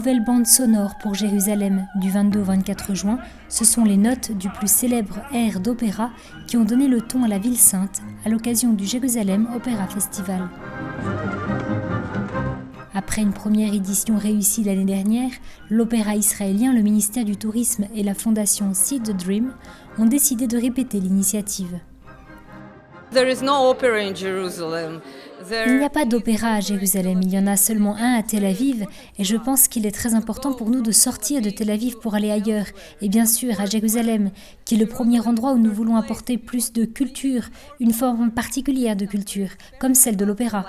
nouvelle bande sonore pour Jérusalem du 22 au 24 juin, ce sont les notes du plus célèbre air d'opéra qui ont donné le ton à la ville sainte à l'occasion du Jérusalem Opera Festival. Après une première édition réussie l'année dernière, l'opéra israélien, le ministère du Tourisme et la fondation Seed the Dream ont décidé de répéter l'initiative. Il n'y a pas d'opéra à Jérusalem, il y en a seulement un à Tel Aviv et je pense qu'il est très important pour nous de sortir de Tel Aviv pour aller ailleurs et bien sûr à Jérusalem, qui est le premier endroit où nous voulons apporter plus de culture, une forme particulière de culture, comme celle de l'opéra.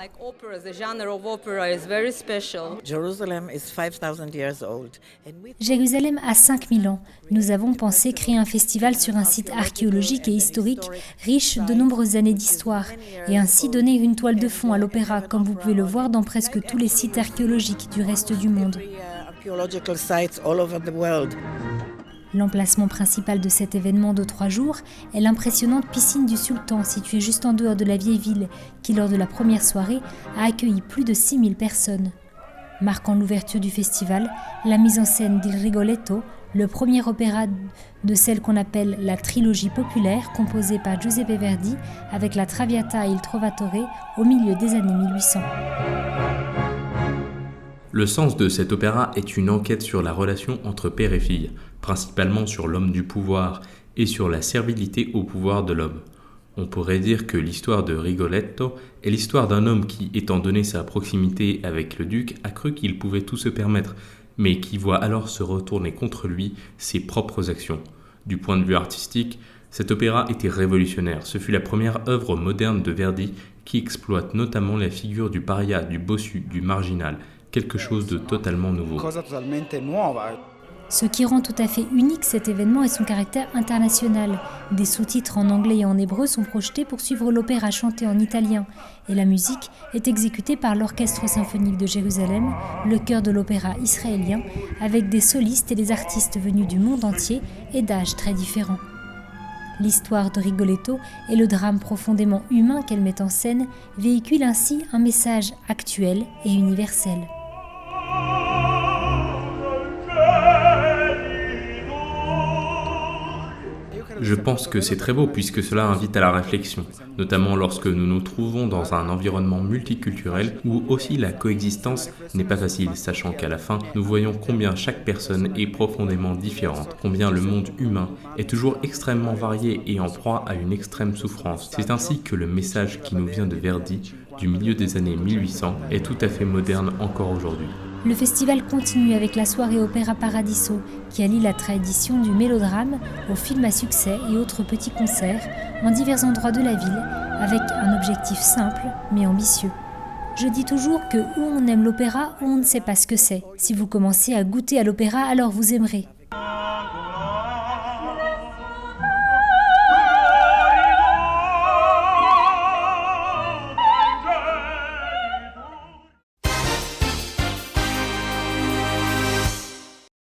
Jérusalem a 5000 ans. Nous avons pensé créer un festival sur un site archéologique et historique riche de nombreuses années d'histoire et ainsi donner une toile de fond à l'opéra, comme vous pouvez le voir dans presque tous les sites archéologiques du reste du monde. L'emplacement principal de cet événement de 3 jours est l'impressionnante piscine du Sultan, située juste en dehors de la vieille ville, qui lors de la première soirée a accueilli plus de 6000 personnes. Marquant l'ouverture du festival, la mise en scène d'Il Rigoletto, le premier opéra de celle qu'on appelle la trilogie populaire, composée par Giuseppe Verdi, avec la Traviata et il Trovatore au milieu des années 1800. Le sens de cet opéra est une enquête sur la relation entre père et fille, principalement sur l'homme du pouvoir et sur la servilité au pouvoir de l'homme. On pourrait dire que l'histoire de Rigoletto est l'histoire d'un homme qui, étant donné sa proximité avec le duc, a cru qu'il pouvait tout se permettre, mais qui voit alors se retourner contre lui ses propres actions. Du point de vue artistique, cet opéra était révolutionnaire. Ce fut la première œuvre moderne de Verdi qui exploite notamment la figure du paria, du bossu, du marginal, quelque chose de totalement nouveau. Ce qui rend tout à fait unique cet événement est son caractère international. Des sous-titres en anglais et en hébreu sont projetés pour suivre l'opéra chanté en italien. Et la musique est exécutée par l'Orchestre symphonique de Jérusalem, le chœur de l'opéra israélien, avec des solistes et des artistes venus du monde entier et d'âges très différents. L'histoire de Rigoletto et le drame profondément humain qu'elle met en scène véhiculent ainsi un message actuel et universel. Je pense que c'est très beau puisque cela invite à la réflexion, notamment lorsque nous nous trouvons dans un environnement multiculturel où aussi la coexistence n'est pas facile, sachant qu'à la fin, nous voyons combien chaque personne est profondément différente, combien le monde humain est toujours extrêmement varié et en proie à une extrême souffrance. C'est ainsi que le message qui nous vient de Verdi, du milieu des années 1800, est tout à fait moderne encore aujourd'hui. Le festival continue avec la soirée Opéra Paradiso, qui allie la tradition du mélodrame au film à succès et autres petits concerts en divers endroits de la ville, avec un objectif simple mais ambitieux. Je dis toujours que où on aime l'opéra, on ne sait pas ce que c'est. Si vous commencez à goûter à l'opéra, alors vous aimerez.